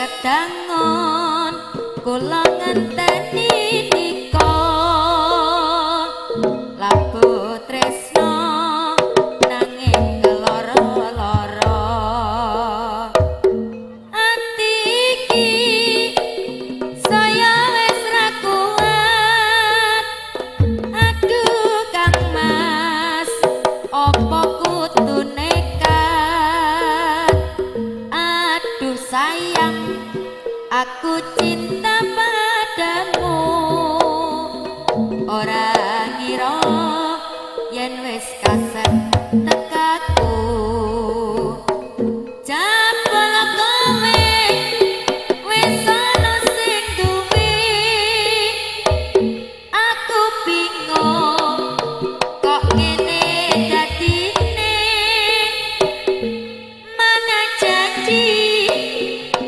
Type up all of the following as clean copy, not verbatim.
kedangon kula ngenteni nika labu tresno nanging keloro-loro ati iki saya wis ra kuat aduh Kang Mas opo kudu nekat aduh sayang aku cinta padamu ora ngira yen wis kasep tekaku jabal kowe wis ana sing duwe aku bingung kok ngene dadine mana janji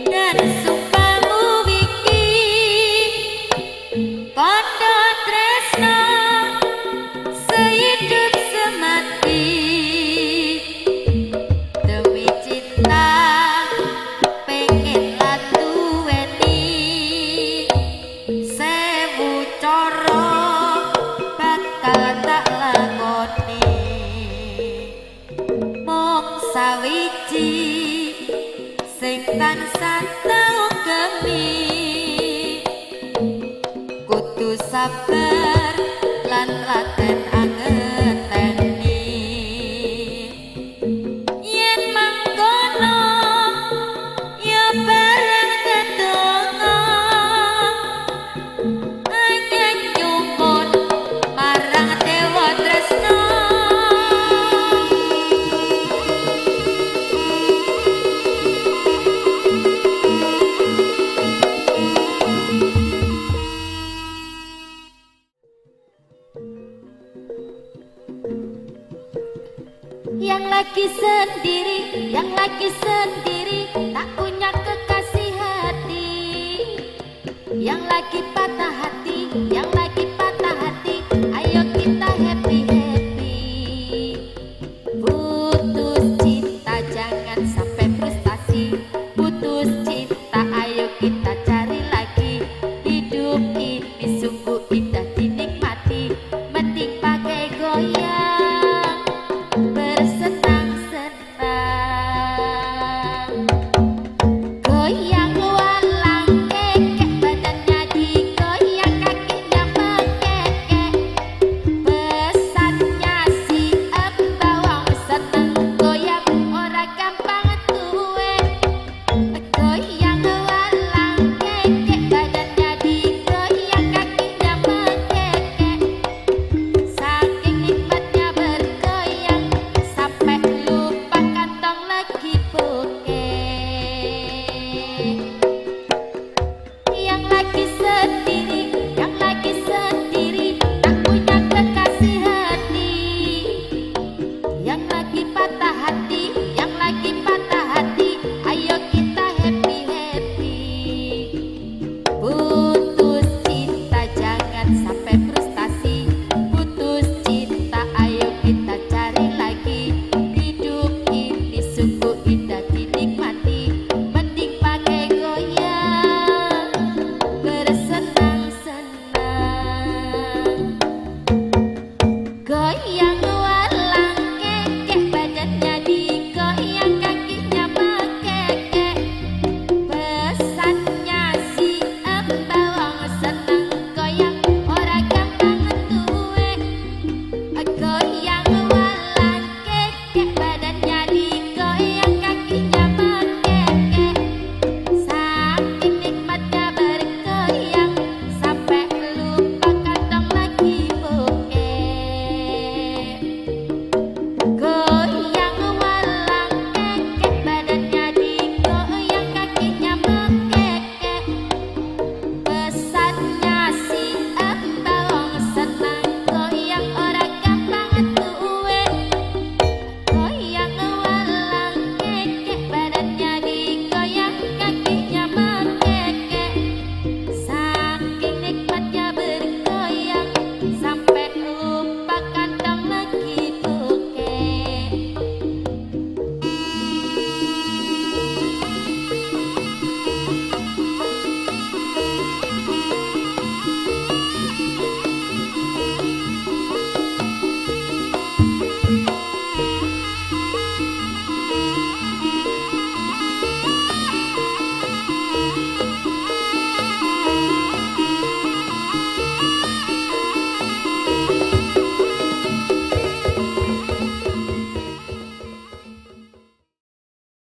dan sumpahmu iki kondo tresno sehidup semati demi cinta pengen lan duweni sewu cara bakal tak lakoni mung sawiji sing tansah tau gemi kudu sabar lan laten angeteni yen mangkono ya bareng tetunggo hanya nyumpun marang dewa tresno yang lagi sendiri